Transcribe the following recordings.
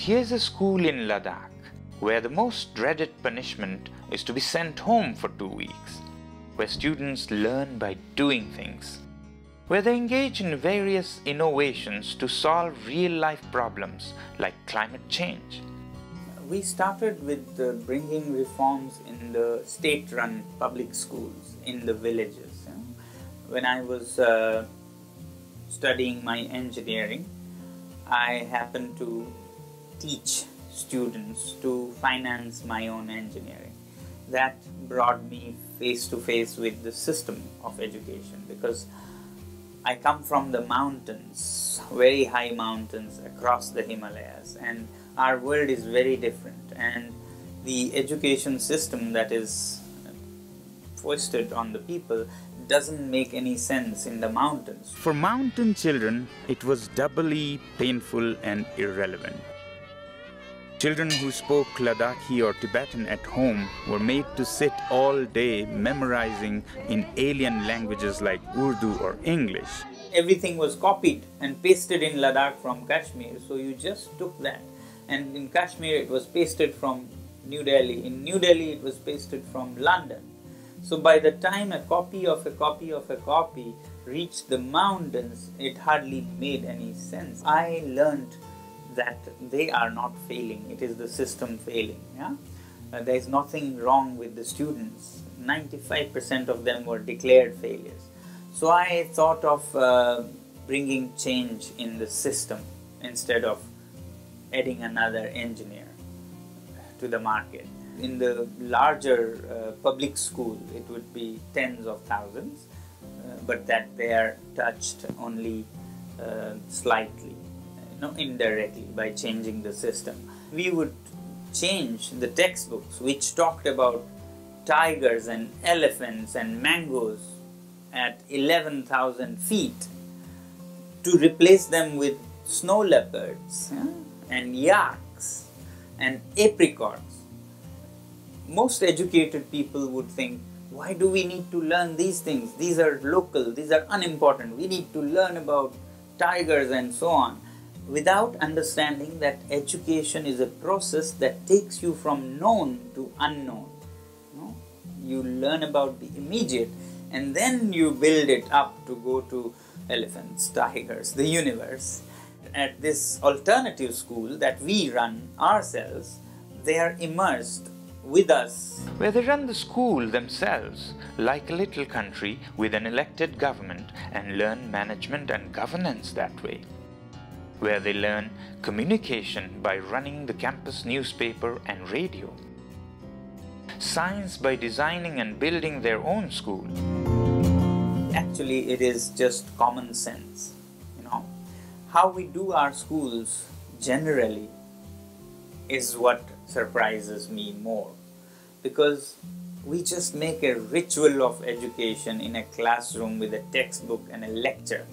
Here's a school in Ladakh where the most dreaded punishment is to be sent home for 2 weeks, where students learn by doing things, where they engage in various innovations to solve real-life problems like climate change. We started with bringing reforms in the state-run public schools in the villages. When I was studying my engineering, I happened to teach students to finance my own engineering. That brought me face to face with the system of education, because I come from the mountains, very high mountains across the Himalayas, and our world is very different, and the education system that is foisted on the people doesn't make any sense in the mountains. For mountain children, it was doubly painful and irrelevant. Children who spoke Ladakhi or Tibetan at home were made to sit all day memorizing in alien languages like Urdu or English. Everything was copied and pasted in Ladakh from Kashmir, so you just took that. And in Kashmir it was pasted from New Delhi. In New Delhi it was pasted from London. So by the time a copy of a copy of a copy reached the mountains, it hardly made any sense. I learned that they are not failing, it is the system failing. There is nothing wrong with the students. 95% of them were declared failures. So I thought of bringing change in the system instead of adding another engineer to the market. In the larger public school, it would be tens of thousands, but that they are touched only slightly, indirectly by changing the system. We would change the textbooks which talked about tigers and elephants and mangoes at 11,000 feet to replace them with snow leopards and yaks and apricots. Most educated people would think, why do we need to learn these things? These are local, these are unimportant. We need to learn about tigers and so on, without understanding that education is a process that takes you from known to unknown. You learn about the immediate and then you build it up to go to elephants, tigers, the universe. At this alternative school that we run ourselves, they are immersed with us. Where they run the school themselves, like a little country with an elected government, and learn management and governance that way. Where they learn communication by running the campus newspaper and radio. Science by designing and building their own school. Actually, it is just common sense. How we do our schools generally is what surprises me more, because we just make a ritual of education in a classroom with a textbook and a lecture.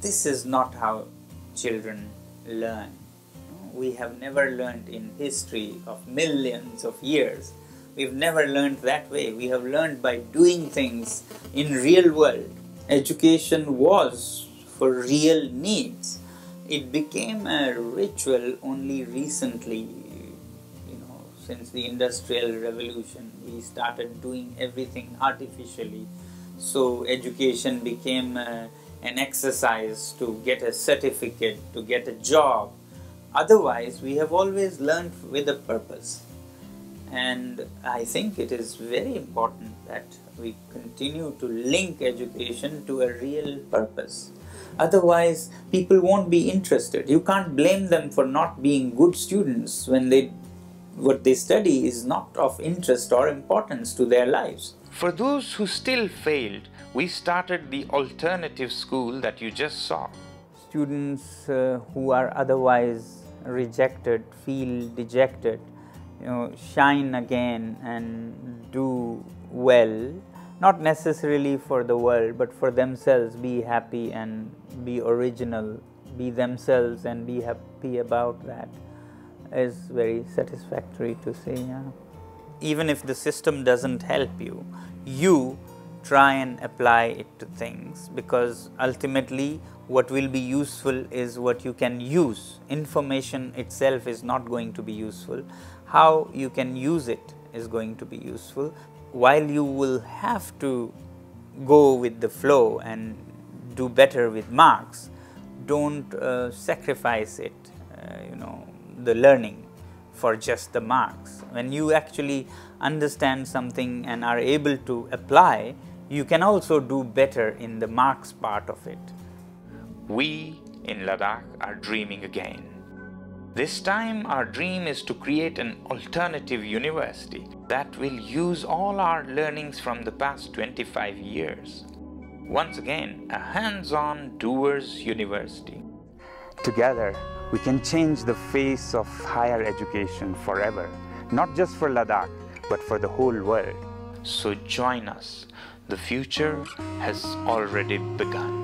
This is not how children learn. We have never learned in history of millions of years. We've never learned that way. We have learned by doing things in real world. Education was for real needs. It became a ritual only recently, since the Industrial Revolution. We started doing everything artificially. So education became an exercise to get a certificate, to get a job. Otherwise, we have always learned with a purpose. And I think it is very important that we continue to link education to a real purpose. Otherwise, people won't be interested. You can't blame them for not being good students when what they study is not of interest or importance to their lives. For those who still failed, we started the alternative school that you just saw. Students who are otherwise rejected feel dejected, shine again and do well, not necessarily for the world, but for themselves, be happy and be original, be themselves and be happy about that, is very satisfactory to see. Even if the system doesn't help you, you try and apply it to things, because ultimately what will be useful is what you can use. Information itself is not going to be useful. How you can use it is going to be useful. While you will have to go with the flow and do better with marks, don't sacrifice it, the learning for just the marks. When you actually understand something and are able to apply, you can also do better in the marks part of it. We in Ladakh are dreaming again. This time our dream is to create an alternative university that will use all our learnings from the past 25 years. Once again, a hands-on doers university. Together, we can change the face of higher education forever, not just for Ladakh, but for the whole world. So join us. The future has already begun.